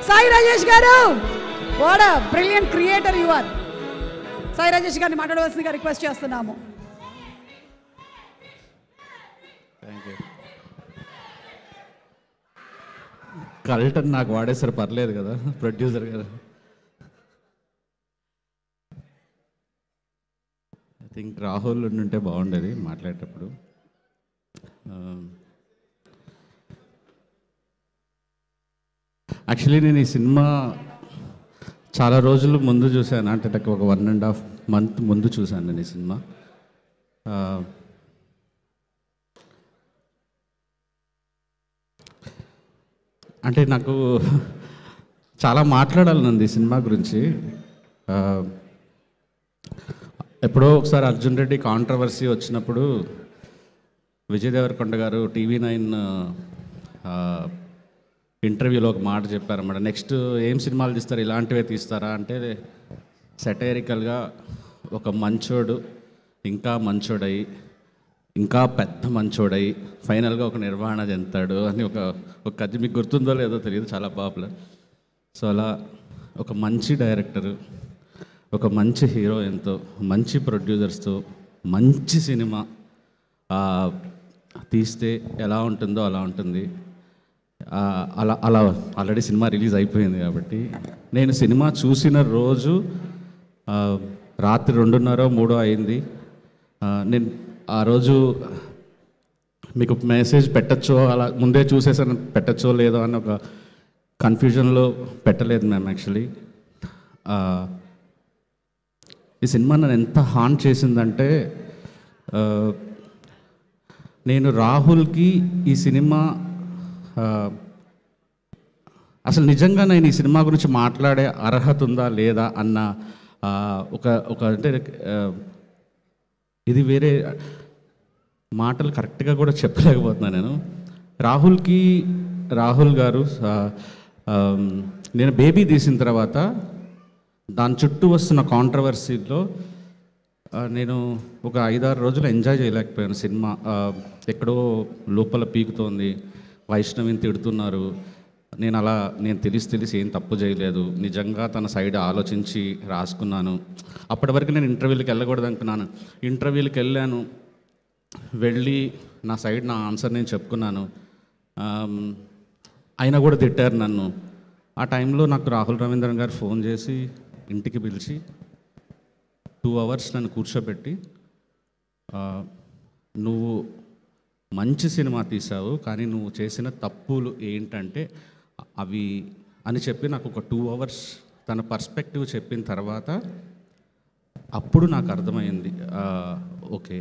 సాయి రాజేష్ గారు, what a brilliant creator you are. Sai Rajesh గారిని మాట్లాడవలసిందిగా రిక్వెస్ట్ చేస్తున్నాము. కల్ట్ అని నాకు వాడేసారు, పర్లేదు కదా ప్రొడ్యూసర్ గారు. ఐ థింక్ రాహుల్ ఉంటే బాగుండేది మాట్లాడేటప్పుడు. యాక్చువల్లీ నేను ఈ సినిమా చాలా రోజులు ముందు చూశాను, అంటే ఒక 1.5 month ముందు చూశాను నేను ఈ సినిమా. అంటే నాకు చాలా మాట్లాడాలనుంది ఈ సినిమా గురించి. ఎప్పుడో ఒకసారి అర్జున్ రెడ్డి కాంట్రవర్సీ వచ్చినప్పుడు విజయ్ దేవరకొండ గారు TV9 ఇంటర్వ్యూలో ఒక మాట చెప్పారన్నమాట. నెక్స్ట్ ఏం సినిమాలు తీస్తారు, ఇలాంటివే తీస్తారా అంటే, సెటైరికల్గా ఒక మంచోడు ఇంకా మంచోడై ఇంకా పెద్ద మంచోడై ఫైనల్గా ఒక నిర్వహణ చెందుతాడు అని ఒక కథ, మీకు గుర్తుందో లేదో తెలియదు, చాలా పాపులర్. సో అలా ఒక మంచి డైరెక్టరు, ఒక మంచి హీరోయిన్తో, మంచి ప్రొడ్యూసర్స్తో మంచి సినిమా తీస్తే ఎలా ఉంటుందో అలా ఉంటుంది. అలా ఆల్రెడీ సినిమా రిలీజ్ అయిపోయింది కాబట్టి, నేను సినిమా చూసిన రోజు రాత్రి 2:30-3 అయింది. నేను ఆ రోజు మీకు మెసేజ్ పెట్టచ్చో, అలా ముందే చూసేసాను పెట్టచ్చో లేదో అని ఒక కన్ఫ్యూజన్లో పెట్టలేదు మ్యామ్. యాక్చువల్లీ ఈ సినిమా నన్ను ఎంత హార్ట్ చేసిందంటే, నేను రాహుల్కి ఈ సినిమా అసలు నిజంగా నేను ఈ సినిమా గురించి మాట్లాడే అర్హత ఉందా లేదా అన్న ఒక అంటే ఇది వేరే మాటలు కరెక్ట్గా కూడా చెప్పలేకపోతున్నాను నేను. రాహుల్ గారు, నేను బేబీ తీసిన తర్వాత దాని చుట్టూ వస్తున్న కాంట్రవర్సీలో నేను ఒక 5-6 రోజులు ఎంజాయ్ చేయలేకపోయాను. సినిమా ఎక్కడో లోపల పీకుతోంది, వైష్ణవిని తిడుతున్నారు. నేను తెలిసి ఏం తప్పు చేయలేదు, నిజంగా తన సైడ్ ఆలోచించి రాసుకున్నాను. అప్పటి వరకు నేను ఇంటర్వ్యూలకు వెళ్ళకూడదు అనుకున్నాను. ఇంటర్వ్యూలకు వెళ్ళి నా సైడ్ నా ఆన్సర్ నేను చెప్పుకున్నాను. అయినా కూడా తిట్టారు నన్ను. ఆ టైంలో నాకు రాహుల్ రవీంద్రన్ గారు ఫోన్ చేసి ఇంటికి పిలిచి 2 hours నన్ను కూర్చోబెట్టి, నువ్వు మంచి సినిమా తీసావు కానీ నువ్వు చేసిన తప్పులు ఏంటంటే అవి అని చెప్పి నాకు ఒక 2 hours తన పర్స్పెక్టివ్ చెప్పిన తర్వాత అప్పుడు నాకు అర్థమైంది, ఓకే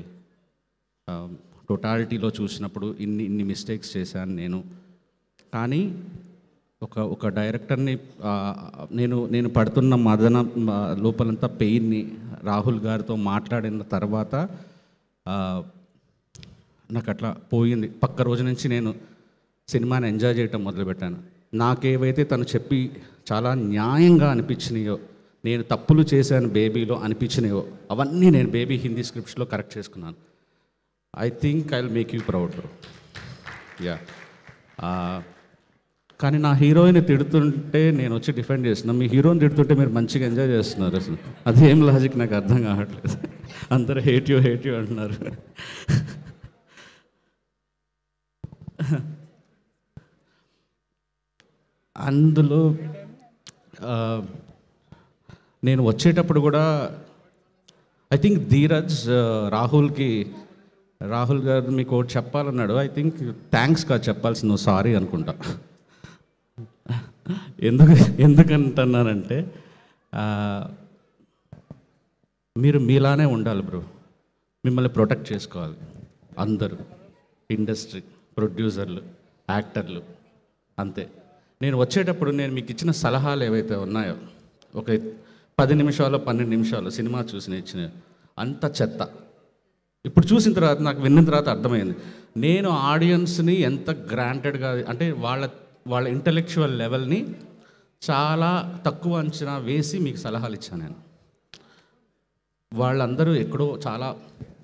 టోటాలిటీలో చూసినప్పుడు ఇన్ని మిస్టేక్స్ చేశాను నేను. కానీ ఒక డైరెక్టర్ని నేను పడుతున్న మదన లోపలంతా పెయిన్ని రాహుల్ గారితో మాట్లాడిన తర్వాత నాకు అట్లా పోయింది. పక్క రోజు నుంచి నేను సినిమాని ఎంజాయ్ చేయటం మొదలుపెట్టాను. నాకేవైతే తను చెప్పి చాలా న్యాయంగా అనిపించినాయో, నేను తప్పులు చేశాను బేబీలో అనిపించినాయో, అవన్నీ నేను బేబీ హిందీ స్క్రిప్ట్స్లో కరెక్ట్ చేసుకున్నాను. I think I will make you proud bro. Yeah. కానీ నా హీరోయిన్ తిడుతుంటే నేను వచ్చి డిఫెండ్ చేస్తున్నాను, మీ హీరోని తిడుతుంటే మీరు మంచిగా ఎంజాయ్ చేస్తున్నారు. అసలు అదేం లాజిక్ నాకు అర్థం కావట్లేదు. అందరూ హేట్ యూ అంటున్నారు. అందులో నేను వచ్చేటప్పుడు కూడా ఐ థింక్ ధీరజ్ రాహుల్ గారు మీకు ఒకటి చెప్పాలన్నాడు. ఐ థింక్ థ్యాంక్స్ కాదు చెప్పాల్సి, నువ్వు సారీ అనుకుంటా. ఎందుకంటున్నానంటే మీరు మీలానే ఉండాలి బ్రో, మిమ్మల్ని ప్రొటెక్ట్ చేసుకోవాలి అందరూ, ఇండస్ట్రీ, ప్రొడ్యూసర్లు, యాక్టర్లు, అంతే. నేను వచ్చేటప్పుడు నేను మీకు ఇచ్చిన సలహాలు ఏవైతే ఉన్నాయో, ఒక 10 నిమిషాలు 12 నిమిషాలు సినిమా చూసిన ఇచ్చిన అంత చెత్త. ఇప్పుడు చూసిన తర్వాత నాకు విన్న తర్వాత అర్థమైంది, నేను ఆడియన్స్ని ఎంత గ్రాంటెడ్గా, అంటే వాళ్ళ ఇంటలెక్చువల్ లెవెల్ని చాలా తక్కువ అంచనా వేసి మీకు సలహాలు ఇచ్చాను నేను. వాళ్ళందరూ ఎక్కడో చాలా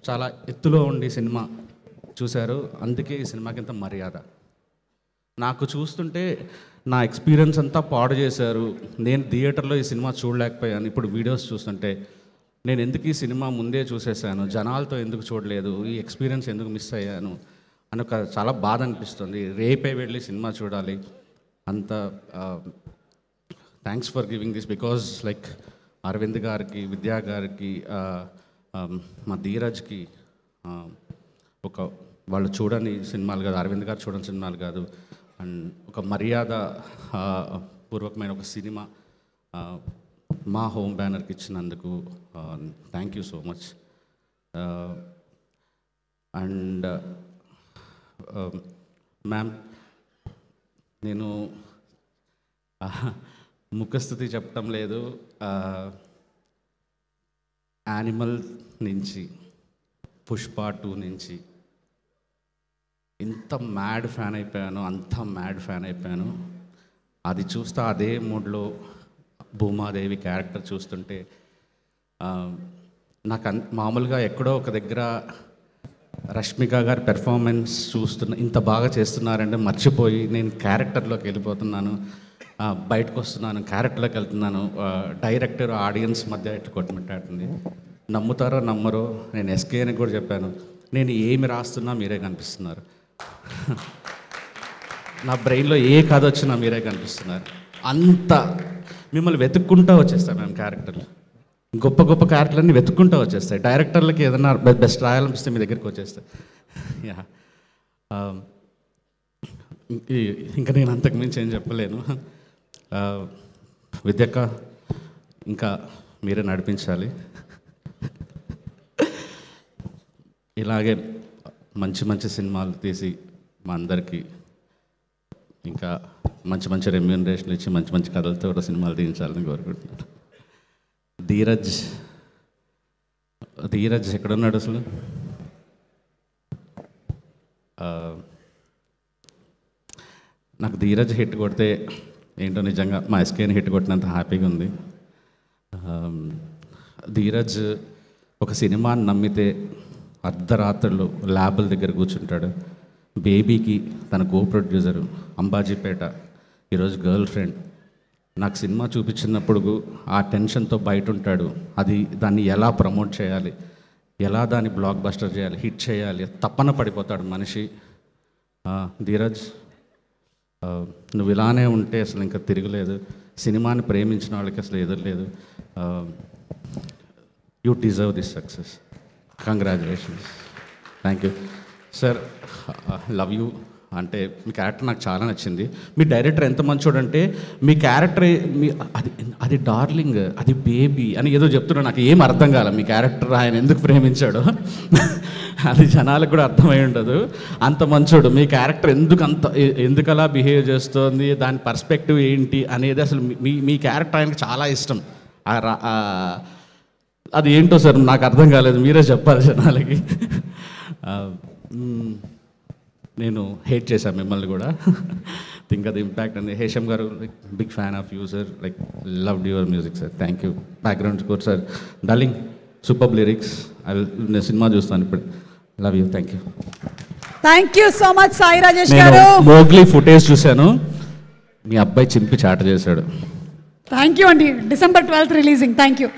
చాలా ఎత్తులో ఉండి సినిమా చూశారు, అందుకే ఈ సినిమాకి ఇంత మర్యాద. నాకు చూస్తుంటే నా ఎక్స్పీరియన్స్ అంతా పాడు చేశారు. నేను థియేటర్లో ఈ సినిమా చూడలేకపోయాను. ఇప్పుడు వీడియోస్ చూస్తుంటే నేను ఎందుకు ఈ సినిమా ముందే చూసేసాను, జనాలతో ఎందుకు చూడలేదు, ఈ ఎక్స్పీరియన్స్ ఎందుకు మిస్ అయ్యాను అని ఒక చాలా బాధ అనిపిస్తుంది. రేపే వెళ్ళి సినిమా చూడాలి. అంత thanks for giving this, because like Aravind గారికి, విద్యా గారికి, మా ధీరజ్కి ఒక వాళ్ళు చూడని సినిమాలు కాదు, అరవింద్ గారు చూడని సినిమాలు కాదు, అండ్ ఒక మర్యాద పూర్వకమైన ఒక సినిమా మా హోమ్ బ్యానర్కి ఇచ్చినందుకు thank you so much. And ma'am, నేను ముఖస్థుతి చెప్పటం లేదు, యానిమల్ నుంచి పుష్ప 2 నుంచి ఇంత మ్యాడ్ ఫ్యాన్ అయిపోయాను, అంత మ్యాడ్ ఫ్యాన్ అయిపోయాను. అది చూస్తే అదే మూడ్లో భూమాదేవి క్యారెక్టర్ చూస్తుంటే నాకు మామూలుగా ఎక్కడో ఒక దగ్గర రష్మిక గారి పెర్ఫార్మెన్స్ ఇంత బాగా చేస్తున్నారంటే మర్చిపోయి నేను క్యారెక్టర్లోకి వెళ్ళిపోతున్నాను, బయటకు వస్తున్నాను, క్యారెక్టర్లోకి వెళ్తున్నాను. డైరెక్టర్ ఆడియన్స్ మధ్య ఎట్లా కొట్టుమిట్టాడుతుంది. నమ్ముతారో నమ్మరో, నేను ఎస్కే అని కూడా చెప్పాను, నేను ఏమి రాస్తున్నా మీరే కనిపిస్తున్నారు. నా బ్రెయిన్లో ఏ కథ వచ్చినా మీరే కనిపిస్తున్నారు. అంత మిమ్మల్ని వెతుక్కుంటూ వచ్చేస్తాయి మేము క్యారెక్టర్లు, గొప్ప గొప్ప క్యారెక్టర్లన్నీ వెతుక్కుంటూ వచ్చేస్తాయి. డైరెక్టర్లకి ఏదైనా బెస్ట్ రాయాలనిపిస్తే మీ దగ్గరికి వచ్చేస్తాయి. యా, ఇంకా నేను అంతకుమించి ఏం చెప్పలేను. విద్యక్క, ఇంకా మీరే నడిపించాలి. ఇలాగే మంచి మంచి సినిమాలు తీసి మా అందరికీ ఇంకా మంచి మంచి రెమ్యూనరేషన్ ఇచ్చి మంచి మంచి కథలతో కూడా సినిమాలు తీయించాలని కోరుకుంటున్నాను. ధీరజ్ ఎక్కడున్నాడు అసలు? నాకు ధీరజ్ హిట్ కొడితే ఏంటో నిజంగా మా ఎస్కేని హిట్ కొట్టినంత హ్యాపీగా ఉంది. ధీరజ్ ఒక సినిమాని నమ్మితే అర్ధరాత్రులు ల్యాబుల దగ్గర కూర్చుంటాడు. బేబీకి తన కో ప్రొడ్యూసరు, అంబాజీపేట, ఈరోజు గర్ల్ ఫ్రెండ్. నాకు సినిమా చూపించినప్పుడు ఆ టెన్షన్తో బయట ఉంటాడు. దాన్ని ఎలా ప్రమోట్ చేయాలి, ఎలా దాన్ని బ్లాక్ బస్టర్ చేయాలి, హిట్ చేయాలి, తప్పన పడిపోతాడు మనిషి. ధీరజ్, నువ్వు ఇలానే ఉంటే అసలు ఇంకా తిరగలేదు. సినిమాని ప్రేమించిన వాళ్ళకి అసలు ఎదురలేదు. You deserve this success. Congratulations. Thank you sir. Love you. అంటే మీ క్యారెక్టర్ నాకు చాలా నచ్చింది. మీ డైరెక్టర్ ఎంత మంచోడంటే మీ క్యారెక్టర్ అది డార్లింగ్, అది బేబీ అని ఏదో చెప్తున్నాడు. నాకు ఏం అర్థం కాలే మీ క్యారెక్టర్ ఆయన ఎందుకు ప్రేమించాడో. అది జనాలకు కూడా అర్థమై ఉండదు. అంత మంచోడు. మీ క్యారెక్టర్ ఎందుకు అలా బిహేవ్ చేస్తుంది, దాని పర్స్పెక్టివ్ ఏంటి అనేది అసలు మీ క్యారెక్టర్ ఆయనకు చాలా ఇష్టం. అది ఏంటో సార్ నాకు అర్థం కాలేదు, మీరే చెప్పాలి జనాలకి. నేను హేట్ చేశాను మిమ్మల్ని కూడా. థింక్ అది ఇంపాక్ట్ అండి. Hesham garu, big fan of you sir, like loved your music sir. Thank you. Background score sir, darling, super lyrics. నేను సినిమా చూస్తాను ఇప్పుడు. Love you. Thank you. Thank you so much Sai Rajesh garu. Mowgli footage చూశాను, మీ అబ్బాయి చింపి చాట చేశాడు. థ్యాంక్ యూ అండి. December 12th releasing. Thank you.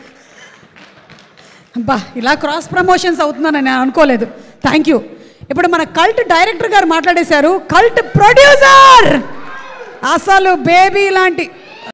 అబ్బా, ఇలా క్రాస్ ప్రమోషన్స్ అవుతుందని నేను అనుకోలేదు. Thank you. ఇప్పుడు మన కల్ట్ డైరెక్టర్ గారు మాట్లాడేశారు. కల్ట్ ప్రొడ్యూసర్, అసలు బేబీ లాంటి